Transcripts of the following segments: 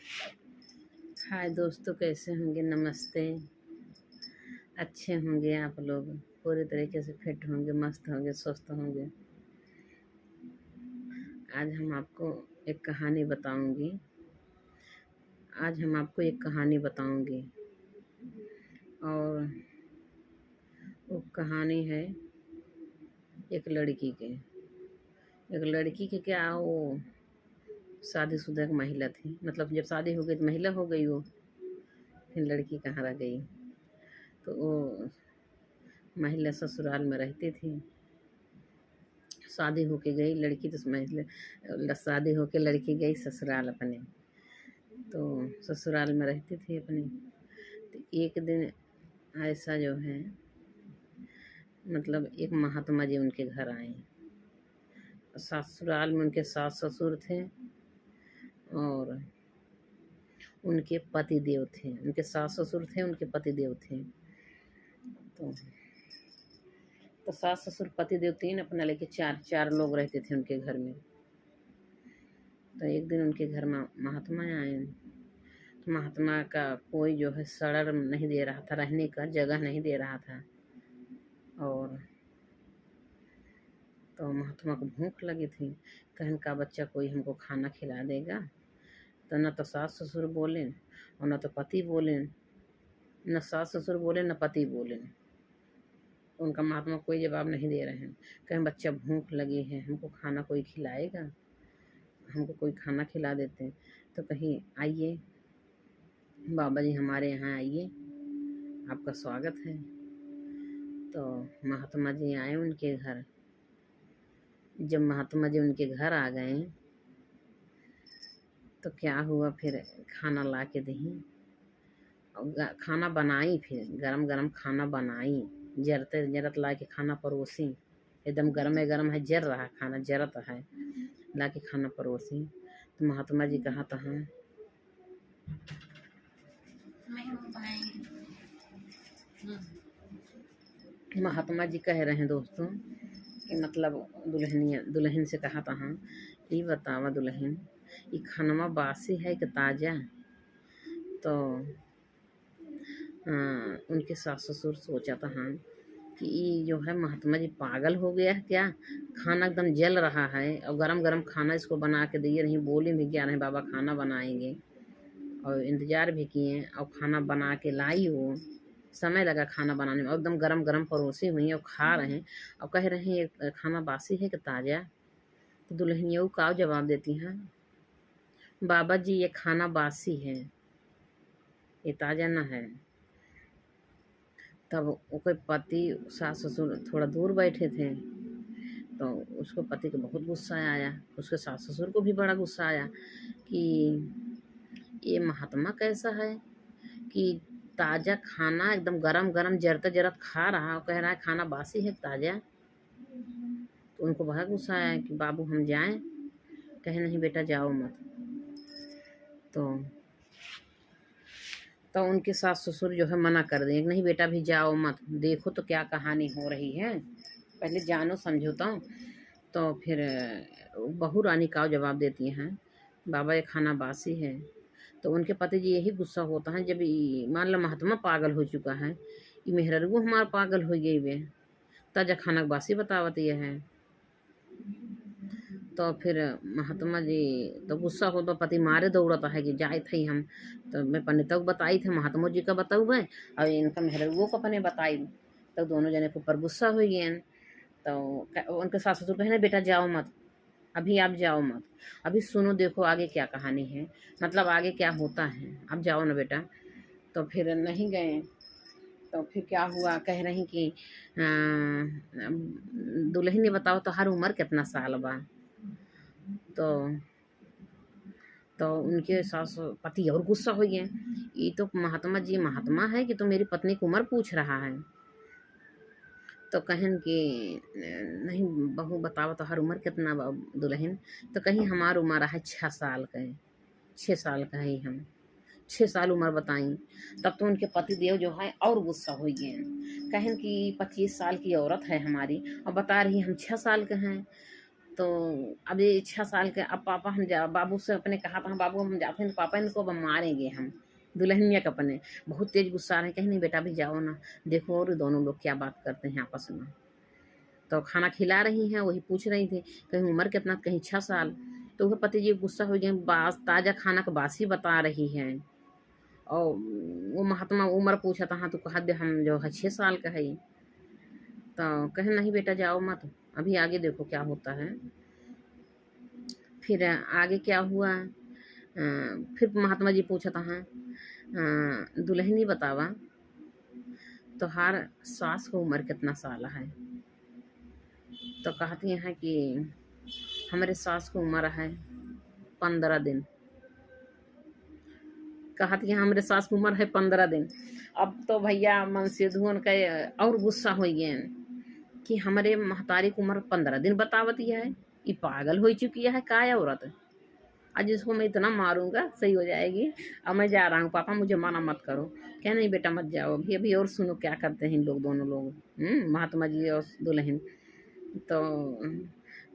हाय दोस्तों, कैसे होंगे? नमस्ते। अच्छे होंगे आप लोग, पूरे तरीके से फिट होंगे, मस्त होंगे, स्वस्थ होंगे। आज हम आपको एक कहानी बताऊंगी। और वो कहानी है एक लड़की के। क्या, वो शादीशुदा एक महिला थी। मतलब जब शादी हो गई तो महिला हो गई वो, फिर लड़की कहाँ रह गई। तो वो महिला ससुराल में रहती थी। शादी होके गई लड़की, तो महिला शादी होके लड़की गई ससुराल अपने। तो ससुराल में रहती थी अपनी। तो एक दिन ऐसा जो है, मतलब एक महात्मा जी उनके घर आए। ससुराल में उनके सास ससुर थे और उनके पति देव थे। उनके सास ससुर थे, उनके पति देव थे। तो सास ससुर पति देव तीन, अपना लेके चार लोग रहते थे उनके घर में। तो एक दिन उनके घर में महात्मा आए। तो महात्मा का कोई जो है सड़र नहीं दे रहा था, रहने का जगह नहीं दे रहा था। और तो महात्मा को भूख लगी थी। कहन का बच्चा कोई हमको खाना खिला देगा। तो न तो सास ससुर बोले और न तो पति बोले, न सास ससुर बोले न पति बोले। उनका महात्मा कोई जवाब नहीं दे रहे हैं। कहें बच्चा भूख लगी है, हमको खाना कोई खिलाएगा, हमको कोई खाना खिला देते। तो कहीं आइए बाबा जी, हमारे यहाँ आइए, आपका स्वागत है। तो महात्मा जी आए उनके घर। जब महात्मा जी उनके घर आ गए तो क्या हुआ, फिर खाना ला के दी और खाना बनाई। फिर गरम गरम खाना बनाई, जरते जरत ला के खाना परोसी। एकदम गरम गरम है, जर रहा खाना, जरत है, ला के खाना परोसी। तो महात्मा जी कहा था, महात्मा जी कह रहे हैं दोस्तों कि मतलब दुल्हन से कहा था, ये बतावा दुल्हन, ये खानवा बासी है कि ताज़ा। तो उनके सास ससुर सोचा था कि ये जो है महात्मा जी पागल हो गया है क्या। खाना एकदम जल रहा है और गरम गरम खाना इसको बना के दिए नहीं, बोले भी क्या नहीं बाबा खाना बनाएंगे, और इंतज़ार भी किए और खाना बना के लाई। वो समय लगा खाना बनाने में और एकदम गरम गरम परोसी हुई और खा रहे हैं और कह रहे हैं ये खाना बासी है कि ताज़ा। तो दुल्हनिया का जवाब देती हैं, बाबा जी ये खाना बासी है, ये ताज़ा ना है। तब उसके पति सास ससुर थोड़ा दूर बैठे थे। तो उसको पति को बहुत गुस्सा आया, उसके सास ससुर को भी बड़ा गुस्सा आया कि ये महात्मा कैसा है कि ताज़ा खाना एकदम गरम गरम जरते जरत खा रहा और कह रहा है खाना बासी है ताज़ा। तो उनको बहुत गुस्सा आया कि बाबू हम जाएं। कहे नहीं बेटा जाओ मत। तो उनके सास ससुर जो है मना कर दें, नहीं बेटा भी जाओ मत, देखो तो क्या कहानी हो रही है, पहले जानो समझो। तो फिर बहू रानी का जवाब देती हैं, बाबा ये खाना बासी है। तो उनके पति जी यही गुस्सा होता है, जब मान लो महात्मा पागल हो चुका है, ये मेहररू हमार पागल हो गई वे, ताजा खाना बासी बतावत ये है। तो फिर महात्मा जी तो गुस्सा हो तो पति मारे दौड़ता है कि जाए थे हम। तो मैं पंडित को बताई थे, महात्मा जी का बताऊ है और इनका मेहररुओं को अपने बताई। तो दोनों जने के ऊपर गुस्सा हो गए। तो उनके सास ससुर कहे ना बेटा जाओ मत, अभी आप जाओ मत, अभी सुनो देखो आगे क्या कहानी है, मतलब आगे क्या होता है, आप जाओ ना बेटा। तो फिर नहीं गए। तो फिर क्या हुआ, कह रही कि दुल्हन ने बताओ तो हर उम्र कितना साल बा। तो उनके सास पति और गुस्सा हो गए, ये तो महात्मा जी महात्मा है कि तो मेरी पत्नी की उम्र पूछ रहा है। तो कहन कि नहीं बहू बताओ तो हर उम्र कितना दुल्हन। तो कहीं हमार उम्र है 6 साल का है, 6 साल का है हम, 6 साल उम्र बताई। तब तो उनके पति देव जो है और गुस्सा हो गए, कहन कि 25 साल की औरत है हमारी और बता रही हम 6 साल के हैं। तो अब ये 6 साल के, अब पापा हम जा बाबू से अपने कहा था, बाबू हम जाते हैं तो पापा इनको अब मारेंगे हम, दुल्हनिया के अपने बहुत तेज गुस्सा आ रहे हैं, कहीं नहीं बेटा अभी जाओ ना, देखो और दोनों लोग क्या बात करते हैं आपस में। तो खाना खिला रही हैं, वही पूछ रही थी कहीं उम्र कितना, कहीं 6 साल। तो वह पति जी गुस्सा हो गए, बास ताज़ा खाना का बासी बता रही हैं। और वो महात्मा उम्र पूछा था, हाँ तो कहा दे हम जो है 6 साल का है। तो कहे नहीं बेटा जाओ मत, अभी आगे देखो क्या होता है। फिर आगे क्या हुआ, फिर महात्मा जी पूछा था, हाँ दुल्हनी बतावा तोहार सास को उम्र कितना साल है। तो कहती हैं कि हमारे सास को उम्र है 15 दिन। कहती हैं हमारे सास की उम्र है 15 दिन। अब तो भैया मनसीधुअन का और गुस्सा हो गए कि हमारे महतारी की उम्र 15 दिन बतावती है, ये पागल हो चुकी है का औरत। आज इसको मैं इतना मारूंगा सही हो जाएगी। अब मैं जा रहा हूँ पापा, मुझे माना मत करो। क्या नहीं बेटा मत जाओ, अभी अभी और सुनो क्या करते हैं इन लोग, दोनों लोग, महात्मा जी और दुल्हन। तो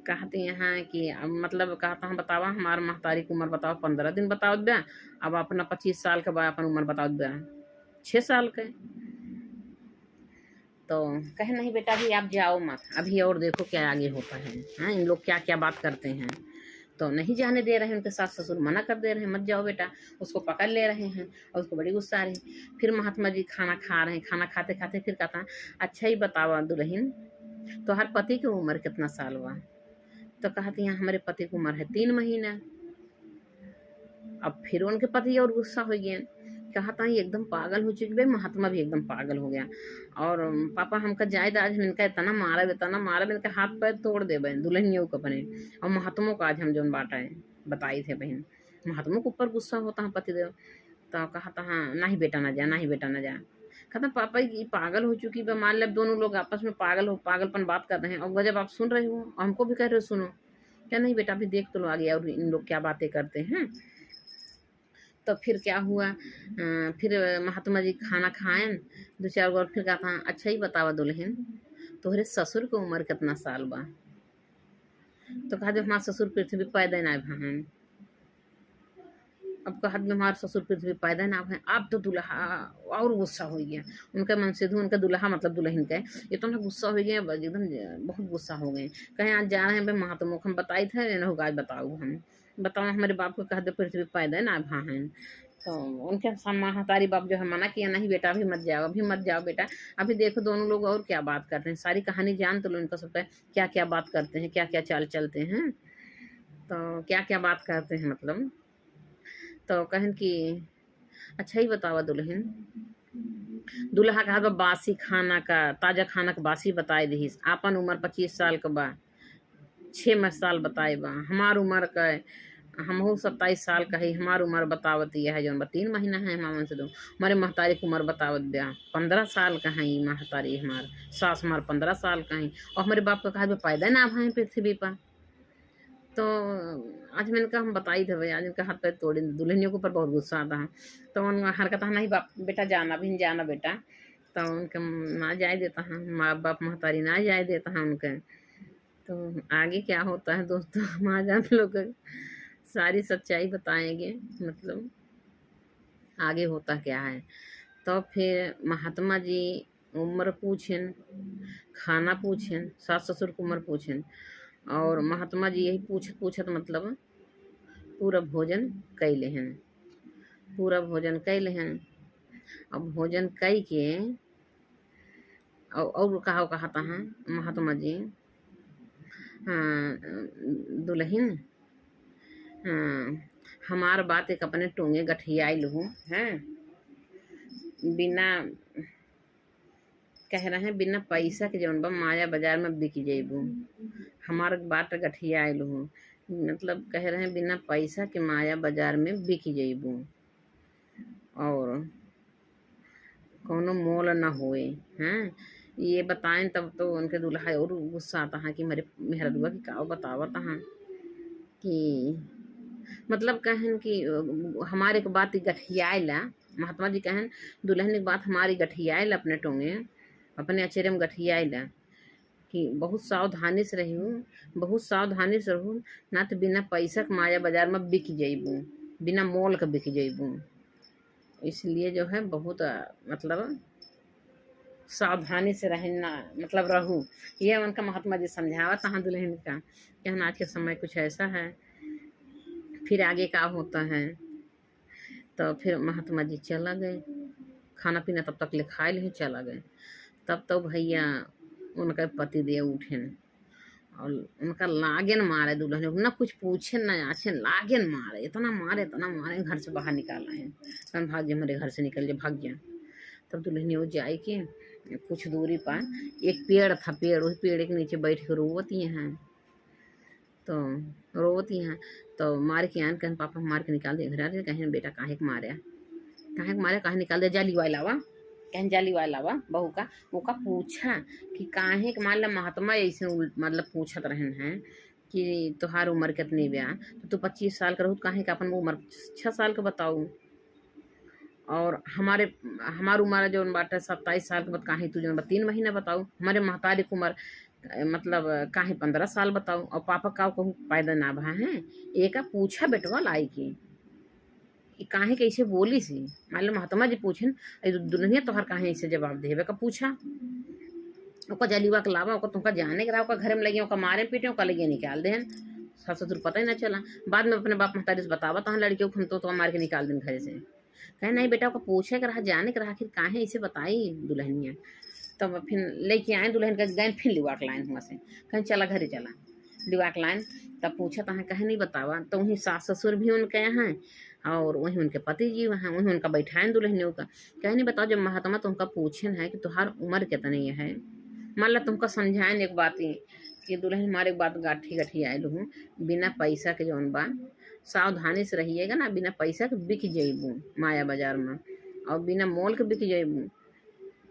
कहती हैं कि अब मतलब कहता हूँ बतावा हमार महतारी की उम्र बताओ 15 दिन बताओ ब्या, अब अपना 25 साल के बाद अपन उम्र बताओ ब्या 6 साल के। तो कहे नहीं बेटा अभी आप जाओ मत, अभी और देखो क्या आगे होता है। हाँ इन लोग क्या क्या बात करते हैं। तो नहीं जाने दे रहे हैं, उनके सास ससुर मना कर दे रहे हैं मत जाओ बेटा, उसको पकड़ ले रहे हैं और उसको बड़ी गुस्सा आ रही है। फिर महात्मा जी खाना खा रहे हैं, खाना खाते खाते फिर कहता है अच्छा ही बतावा दुल्हन तो हर पति की उम्र कितना साल हुआ। तो कहती हैं हमारे पति की उम्र है 3 महीना। अब फिर उनके पति और गुस्सा हो गए, कहता है एकदम पागल हो चुकी भाई, महात्मा भी एकदम पागल हो गया। और पापा हमका जायदाद हम इनका इतना मारा इनका हाथ पैर तोड़ दे बहन दुल्हनियों को अपने, और महात्मों का आज हम जो बांटा है बताई थे बहन। महात्मों के ऊपर गुस्सा होता है पतिदेव। तो कहता हाँ नहीं बेटा ना जा, नहीं बेटा ना जा। कहता पापा ये पागल हो चुकी है, मान लो दोनों लोग आपस में पागलपन बात कर रहे हैं और जब आप सुन रहे हो और हमको भी कह रहे हो सुनो। क्या नहीं बेटा अभी देख तो लो आगे और इन लोग क्या बातें करते हैं। तो फिर क्या हुआ, फिर महात्मा जी खाना खाएं 2-4 बार, फिर कहा अच्छा ही बतावा दुल्हन तोहरे ससुर की उम्र कितना साल बा। तो कहा हमारे ससुर पृथ्वी पैदा ना भान। अब कहा हमारे ससुर पृथ्वी पैदा ना भाई। अब तो दुल्हा और गुस्सा हो गया, उनका मनसीधु उनका दुल्हा मतलब दुल्हन का इतना गुस्सा हो गया, एकदम बहुत गुस्सा हो गए। कहीं आज जा रहे हैं भाई महात्मा को हम बताई थे आज बताओ हम बताओ हमारे बाप को कह दे पृथ्वी पैदा ना भान। तो उनके महतारी बाप जो है मना किया नहीं बेटा अभी मत जाओ, अभी मत जाओ बेटा, अभी देखो दोनों लोग और क्या बात करते हैं, सारी कहानी जान तो लो इनका सबका क्या क्या बात करते हैं, क्या क्या चाल चलते हैं। तो क्या क्या बात करते हैं मतलब। तो कहन कि अच्छा ही बतावा दुल्हन दूल्हा कहा बा बासी खाना का ताज़ा खाना का बासी बताए दीस, आपन उम्र 25 साल का बा 6 साल बताए बा, हमार उम्र का हमहू 27 साल का है, हमार उम्र बतावत यह है जो 3 महीना है हमारे से दो, हमारे महतारी की उम्र बतावत ब्या 15 साल का है महतारी हमार सास हमार 15 साल का है, और हमारे बाप का कहा पैदा ना भाई पृथ्वी पर। तो आज मैंने कहा हम बताई थे भाई, आज इनका हाथ पैर तोड़े, दुल्हनियों के ऊपर बहुत गुस्सा आता है। तो उन हरकत नहीं बाप बेटा जाना भी नहीं जाना बेटा। तो उनके ना जाए देता है, माँ बाप महतारी ना जाए देता है उनके। तो आगे क्या होता है दोस्तों हम आज आप लोग सारी सच्चाई बताएंगे, मतलब आगे होता क्या है। तो फिर महात्मा जी उम्र पूछें, खाना पूछें, सास ससुर की उम्र पूछें, और महात्मा जी यही पूछत मतलब पूरा भोजन कैले हैं, पूरा भोजन कैले हैं। अब भोजन कई के और कहता है महात्मा जी दुल्हन हमार बात एक अपने टोंगे गठियाई लूँ हैं, बिना कह रहे हैं बिना पैसा के जौन बा माया बाजार में बिक जेबू, हमार बात गठियाई लूँ मतलब कह रहे हैं बिना पैसा के माया बाजार में बिक जेबू और कोनो मोल न होए हैं। ये बताएं तब तो उनके दूल्हा और गुस्सा आता है कि मेरा दुआ की का बतावत हैं कि मतलब कहन कि हमारे के बात गठियाला, महात्मा जी कहन दुल्हन की बात हमारी गठियाल अपने टोंगे अपने अचेरे में गठियाला कि बहुत सावधानी से रहूँ, बहुत सावधानी से रहूँ, ना तो बिना पैसा के माया बाजार में बिक जइबू, बिना मोल के बिक जइबू। इसलिए जो है बहुत मतलब सावधानी से रहना मतलब रहूँ। ये उनका महात्मा जी समझावत हाँ दुल्हन का कि हम आज के समय कुछ ऐसा है, फिर आगे का होता है। तो फिर महात्मा जी चला गए, खाना पीना तब तक ले खाए ले चला गए। तब तो भैया उनका पति देव उठेन और उनका लागेन मारे दुल्हन को, ना कुछ पूछे ना आछे, लागेन मारे, इतना मारे घर से बाहर निकाला है। कौन भाग जा, मेरे घर से निकल जा, भाग जा। तब दुल्हन वो जाए के कुछ दूरी पर एक पेड़ था, पेड़, उस पेड़ के नीचे बैठ के रोवती हैं। तो रोवती हैं तो मार के आन कहन पापा मार के निकाल दे घर। कहें बेटा काहे के मारे, काहे निकाल दे, जाली वाला लावा, कहन जाली वाला लावा बहू का। वो का पूछा कि काहे के मान ला महात्मा ऐसे मतलब पूछत रहन है कि तुहार उम्र कितनी ब्या, तो तू 25 साल का रहू, काहे का अपन उम्र 6 साल का बताऊ, और हमार उम्र जो बाटे 27 साल के बाद काहे तू जो 3 महीना बताऊ, हमारे महतारी की उम्र मतलब काहे 15 साल बताऊ, और पापा का कहूँ पैदा ना भा है। एक पूछा बेटवा लाई की काहे कैसे बोली सी, मान लो महात्मा जी पूछन दुल्हनिया तोहर काहे ऐसे जवाब देवे का पूछा। ओका जलीवा के लावा, ओका तुमका जाने के रहा, ओका घर में लगे, ओका मारे पीटे, ओका लगे निकाल दे। सास ससुर पता ही ना चला, बाद में अपने बाप महतारी से बतावा तहाँ लड़कियों को हम तो मार के निकाल दें घर से। कहे नहीं बेटा ओका पूछे के रहा, जाने के रहा, आखिर काहे ऐसे बताई दुल्हनिया। तब फिर लेके आए दुल्हन का गैन, फिर लिवा के लाइन हुआ से, कहीं चला घरे चला लिवा के लाइन। तब पूछा तहाँ कहे नहीं बतावा, तो वहीं सास ससुर भी उनके यहाँ और वहीं उनके पति जी वहाँ, वहीं उनका बैठाएं दुल्हनियों का। कहे नहीं बताओ, जब महात्मा तुमका पूछन है कि तुम्हार उम्र कितनी है, मान ला तुमका समझाएं एक बात ही कि दुल्हन हमारे एक बात गाठी गठी आयल हूँ, बिना पैसा के जौन बा सावधानी से रहिएगा ना, बिना पैसा के बिक जइबू माया बाजार में, और बिना मोल के बिक जइबू।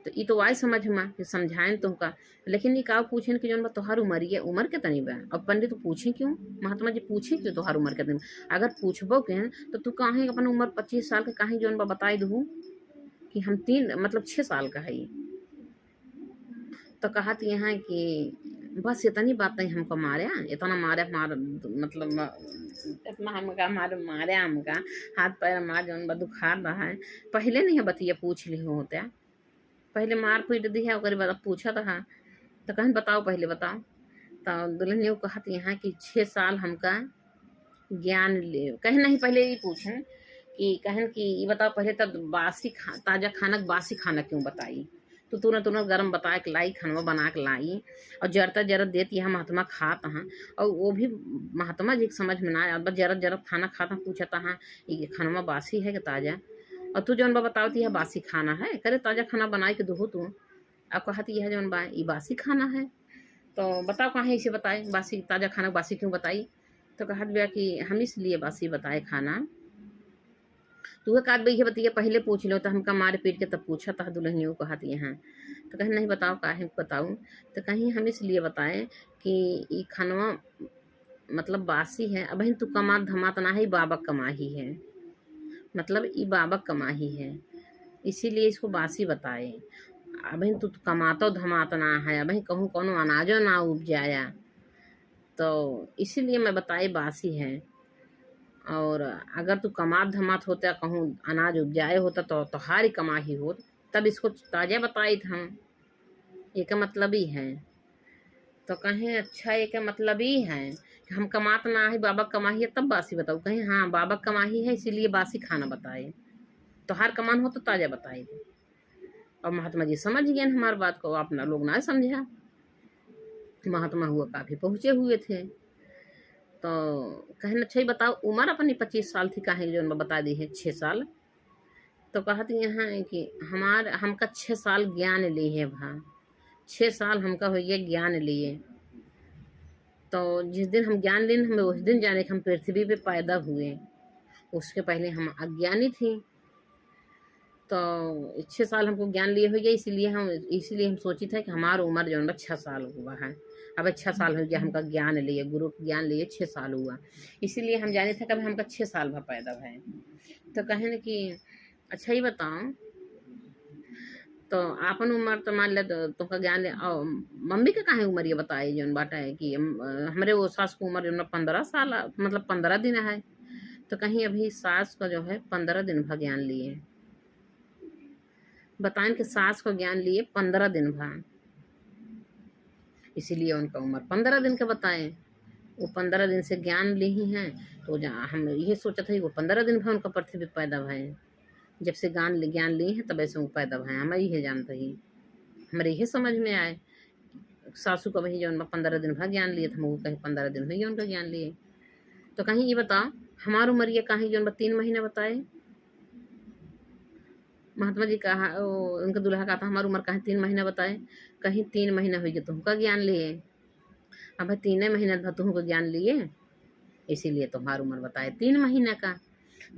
तो ये तो आई समझ में कि समझाएं तुमका, लेकिन ये का पूछें कि जौन बा तोहार उमरिया उम्र कितनी बा। अब पंडित तो पूछे क्यों, महात्मा जी पूछे क्यों तोहार उम्र कितनी, अगर पूछबो के तो तू काहे अपन उम्र 25 साल के काहे जौन बा बताई दू कि हम 6 साल का है। तो कहत यहाँ कि बस इतनी बात नहीं हमको मारे, इतना मारे मतलब इतना हमका मारे हमका हाथ पैर मार जौन बा दुखा रहा है। पहले नहीं बतिया पूछ ली होते, पहले मार पीट दी है, ओकरे बाद पूछा था तो कहन बताओ पहले बताओ। तो दुल्हन ने कहत यहाँ कि 6 साल हमका ज्ञान ले, कहे नहीं पहले ये पूछन कि कहन कि ये बताओ पहले तब ताजा खाना बासी खाना क्यों बताई, तो तुरंत गर्म बता के लाई, खानवा बना के लाई और जरता जरत देती है महात्मा खाता हाँ। और वो भी महात्मा जी के समझ में ना आया, बस जरत खाना खाता, पूछता हाँ ये खानवा बासी है कि ताजा, और तू जौन बा बतावती है बासी खाना है, करे ताजा खाना बनाए के दो तू। अब कहती है जौन बा ये बासी खाना है, तो बताओ कहाँ इसे बताए बासी, ताजा खाना बासी क्यों बताई। तो कहत भैया कि हम इसलिए बासी बताए खाना, तू का भैया बतिया पहले पूछ लो, तो हमका मार पीट के तब पूछा था दुल्हनियों को कहती यहाँ। तो कहीं नहीं बताओ काहे बताऊँ, तो कहीं हम इसलिए बताएं कि ये खानवा मतलब बासी है, अब तू कमा धमात ना है, बाबा कमा ही है, मतलब ये बाबा कमा ही है, इसीलिए इसको बासी बताए। अब तू कमातो धमात ना है, अब कहूँ कोनो अनाजो ना उपजाया, तो इसीलिए मैं बताए बासी है। और अगर तू कमात धमात होता कहूँ अनाज उपजाए होता तो तोहारी कमा ही होत, तब इसको ताजा बताई था हम, ये का मतलब ही है। तो कहें अच्छा ये का मतलब ही है कि हम कमात ना है, बाबा कमाही है तब बासी बताऊ। कहें हाँ बाबा कमाही है इसीलिए बासी खाना बताए, तोहार कमान हो तो ताजा बताई। और महात्मा जी समझ गए हमारी बात को, अपना लोग ना समझा, महात्मा हुआ काफी पहुँचे हुए थे। तो कहना अच्छा ही बताओ उम्र अपनी 25 साल थी, काहे जो बता दी है 6 साल। तो कहती यहाँ कि हमका 6 साल ज्ञान लिए भा, 6 साल हमका हो गया ज्ञान लिए। तो जिस दिन हम ज्ञान लिए हमें उस दिन जाने कि हम पृथ्वी पे पैदा हुए, उसके पहले हम अज्ञानी थी। तो 6 साल हमको ज्ञान लिए हो गया, इसीलिए हम सोची था कि हमारा उम्र जो है 6 साल हुआ है। अब 6 साल हो गया हमका ज्ञान लिए, गुरु ज्ञान लिए 6 साल हुआ, इसीलिए हम जाने थे कभी हमका 6 साल भा पैदा है। तो कहें कि अच्छा ही बताओ, तो आपन उम्र तो मान ले तो ज्ञान ले और मम्मी के काहे उम्र ये बताए जौन बाटा है कि हमरे वो सास की उम्र जौन 15 साल मतलब 15 दिन है। तो कहीं अभी सास का जो है 15 दिन भा ज्ञान लिए, बताएं कि सास को ज्ञान लिए 15 दिन भा, इसीलिए उनका उम्र 15 दिन के बताएं। वो 15 दिन से ज्ञान ली ही हैं। तो हम ये सोचा था कि वो 15 दिन भा उनका पृथ्वी पे पैदा भय, जब से ज्ञान ली है तब ऐसे वो पैदा भय। हमें ये जानते ही हमारे ये समझ में आए सासू का वही जो 15 दिन भा ज्ञान लिए थे, वो कहीं 15 दिन हुई उनका ज्ञान लिए। तो कहीं ये बताओ हमारी उम्र ये कहीं जो 3 महीने बताए। महात्मा जी कहा उनका दूल्हा कहा था हमारी उम्र कहीं 3 महीना बताए, कहीं 3 महीना हुई तो तुमका ज्ञान लिए। अब 3 महीना तुमको ज्ञान लिए, इसीलिए तुम्हारी उम्र बताए 3 महीना का।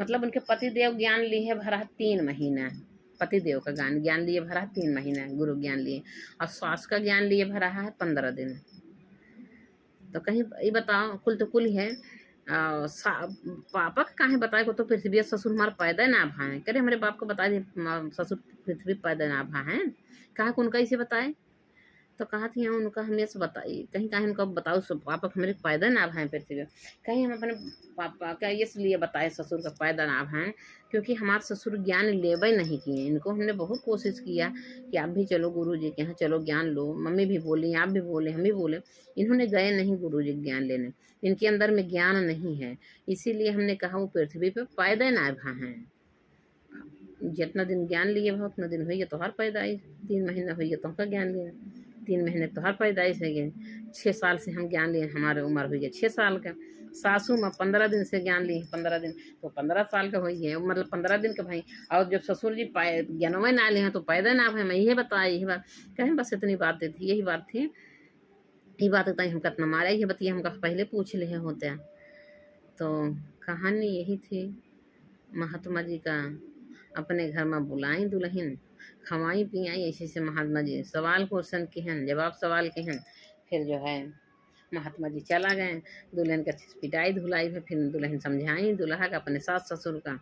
मतलब उनके पति देव ज्ञान लिए भरा 3 महीना, पति देव का ज्ञान लिए भरा 3 महीना गुरु ज्ञान लिए, और सास का ज्ञान लिए भरा है 15 दिन। तो कहीं ये बताओ कुल तो कुल है पापा का काहे बताए को तो पृथ्वी ससुर हमारा पैदा ना भा है। करे हमारे बाप को बता दी ससुर पृथ्वी पैदा ना भा है, कहा उनका इसे बताए। तो कहा थी यहाँ उनका हमें से बताइए कहीं कहीं उनका बताओ सब पापा हमारे पैदा ना भाई पृथ्वी। कहीं हम अपने पापा का इसलिए बताए ससुर का पैदा ना भाई क्योंकि हमारे ससुर ज्ञान लेवे नहीं किए। इनको हमने बहुत कोशिश किया कि आप भी चलो गुरु जी के यहाँ चलो ज्ञान लो, मम्मी भी बोली आप भी बोले हम भी बोले, इन्होंने गए नहीं गुरु जी ज्ञान लेने, इनके अंदर में ज्ञान नहीं है। इसीलिए हमने कहा वो पृथ्वी पे पैदा ना भा हैं। जितना दिन ज्ञान लिए भा उतना दिन हुई तो हर पैदाइश 3 महीना हुई तो का ज्ञान लिया 3 महीने तो हर पैदाइश है गए। 6 साल से हम ज्ञान लिए, हमारे उम्र हुई है 6 साल का। सासू में 15 दिन से ज्ञान ली 15 दिन तो 15 साल का हुई है, मतलब 15 दिन का भाई। और जब ससुर जी ज्ञानवे ना ले हैं तो पैदा ना भाई। मैं यही बताया यही बात कहें, बस इतनी बातें थी, यही बात थी। यही बात होता है हम कितना मारा ये बतिया हमका पहले पूछ ले होते। तो कहानी यही थी महात्मा जी का, अपने घर में बुलाई दुल्हन खवाई पियाई ऐसे से महात्मा जी सवाल क्वेश्चन के हैं जवाब सवाल के हैं। फिर जो है महात्मा जी चला गए, दुल्हन का पिटाई धुलाई है, फिर दुल्हन समझाई दूल्हा का अपने सास ससुर का,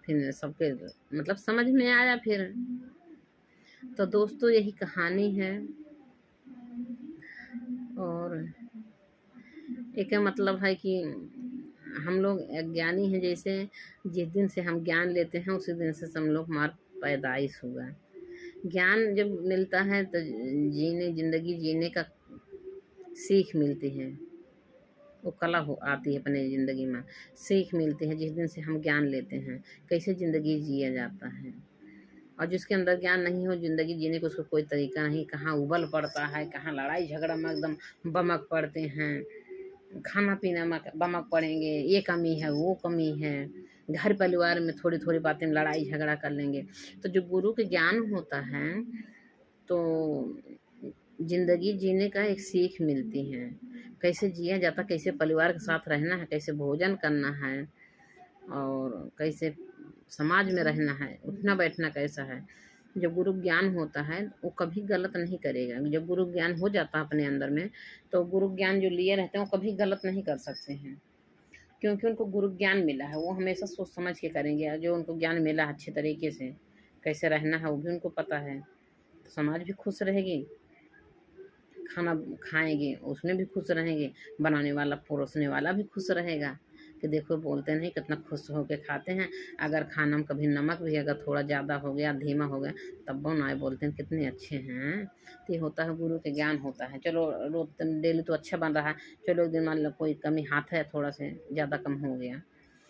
फिर सबके मतलब समझ में आया। फिर तो दोस्तों यही कहानी है। और एक मतलब है कि हम लोग ज्ञानी हैं, जैसे जिस दिन से हम ज्ञान लेते हैं उसी दिन से हम लोग हमारा पैदाइश हुआ। ज्ञान जब मिलता है तो ज़िंदगी जीने का सीख मिलती है, वो कला हो आती है अपने ज़िंदगी में, सीख मिलती है जिस दिन से हम ज्ञान लेते हैं कैसे ज़िंदगी जिया जाता है। और जिसके अंदर ज्ञान नहीं हो ज़िंदगी जीने का उसको कोई तरीका नहीं, कहाँ उबल पड़ता है, कहाँ लड़ाई झगड़ा में एकदम बमक पड़ते हैं, खाना पीना में बमक पड़ेंगे, ये कमी है वो कमी है, घर परिवार में थोड़ी थोड़ी बातें में लड़ाई झगड़ा कर लेंगे। तो जो गुरु के ज्ञान होता है तो ज़िंदगी जीने का एक सीख मिलती है, कैसे जिया जाता, कैसे परिवार के साथ रहना है, कैसे भोजन करना है, और कैसे समाज में रहना है, उठना बैठना कैसा है। जब गुरु ज्ञान होता है वो कभी गलत नहीं करेगा। जब गुरु ज्ञान हो जाता है अपने अंदर में तो गुरु ज्ञान जो लिए रहते हैं वो कभी गलत नहीं कर सकते हैं, क्योंकि उनको गुरु ज्ञान मिला है। वो हमेशा सोच समझ के करेंगे, जो उनको ज्ञान मिला है अच्छे तरीके से कैसे रहना है वो भी उनको पता है। तो समाज भी खुश रहेगी, खाना खाएंगे उसमें भी खुश रहेंगे, बनाने वाला परोसने वाला भी खुश रहेगा कि देखो बोलते नहीं कितना खुश होकर खाते हैं। अगर खाना में कभी नमक भी अगर थोड़ा ज़्यादा हो गया धीमा हो गया तब वो ना बोलते हैं कितने अच्छे हैं। तो ये होता है गुरु के ज्ञान होता है। चलो रोज डेली तो अच्छा बन रहा है, चलो एक दिन मान लो कोई कमी हाथ है थोड़ा से ज़्यादा कम हो गया,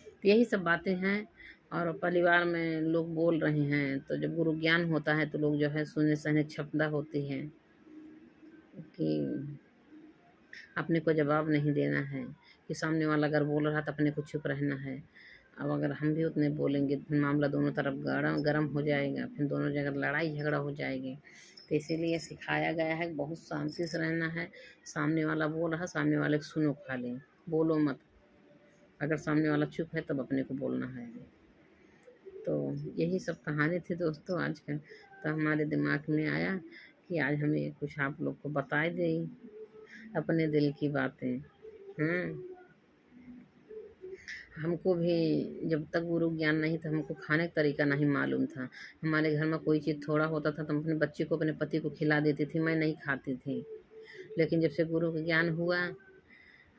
तो यही सब बातें हैं। और परिवार में लोग बोल रहे हैं तो जब गुरु ज्ञान होता है तो लोग जो है सुनने सहने क्षमता होती है कि अपने को जवाब नहीं देना है, कि सामने वाला अगर बोल रहा तो अपने को चुप रहना है। अब अगर हम भी उतने बोलेंगे तो मामला दोनों तरफ गरम हो जाएगा, फिर दोनों जगह लड़ाई झगड़ा हो जाएगी। तो इसीलिए सिखाया गया है बहुत शांति से रहना है। सामने वाला बोल रहा सामने वाले को सुनो खाली, बोलो मत। अगर सामने वाला चुप है तब अपने को बोलना है। तो यही सब कहानी थी दोस्तों आज का। तो हमारे दिमाग में आया कि आज हमें कुछ आप लोग को बता दें अपने दिल की बातें। हमको भी जब तक गुरु ज्ञान नहीं था, हमको खाने का तरीका नहीं मालूम था। हमारे घर में कोई चीज़ थोड़ा होता था तो हम अपने बच्चे को, अपने पति को खिला देती थी, मैं नहीं खाती थी। लेकिन जब से गुरु का ज्ञान हुआ,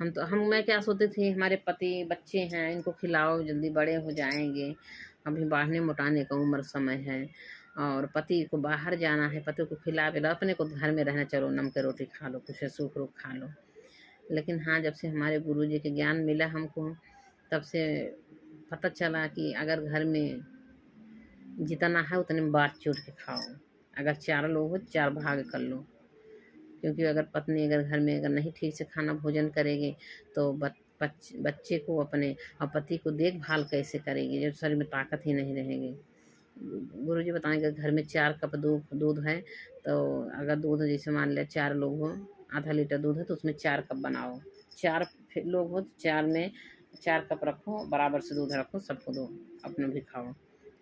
मैं क्या सोचती थी, हमारे पति बच्चे हैं, इनको खिलाओ, जल्दी बड़े हो जाएँगे, अभी बढ़ने मोटाने का उम्र समय है, और पति को बाहर जाना है, पति को खिला-पिलाओ, अपने को घर में रहना, चलो नम के रोटी खा लो, कुछ सूख-रूख खा लो। लेकिन हाँ, जब से हमारे गुरुजी के ज्ञान मिला हमको, तब से पता चला कि अगर घर में जितना है उतने में बाँट-चूट के खाओ। अगर 4 लोग हो, 4 भाग कर लो। क्योंकि अगर पत्नी अगर घर में अगर नहीं ठीक से खाना भोजन करेगी, तो बच्चे को अपने और पति को देखभाल कैसे करेगी, जब शरीर में ताकत ही नहीं रहेगी। गुरुजी बताएँगे घर में 4 कप दूध है, तो अगर दूध जैसे मान लिया 4 लोग हो, आधा लीटर दूध है तो उसमें 4 कप बनाओ। 4 लोग हो तो 4 में 4 कप रखो, बराबर से दूध रखो, सबको दो, अपना भी खाओ।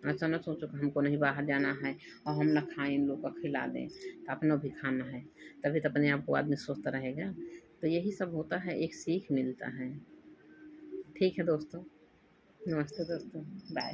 ऐसा ना सोचो कि हमको नहीं बाहर जाना है और हम ना खाएँ, इन लोग को खिला दें, तो अपना भी खाना है। तभी तो अपने आप को आदमी स्वस्थ रहेगा। तो यही सब होता है, एक सीख मिलता है। ठीक है दोस्तों, नमस्ते दोस्तों, बाय।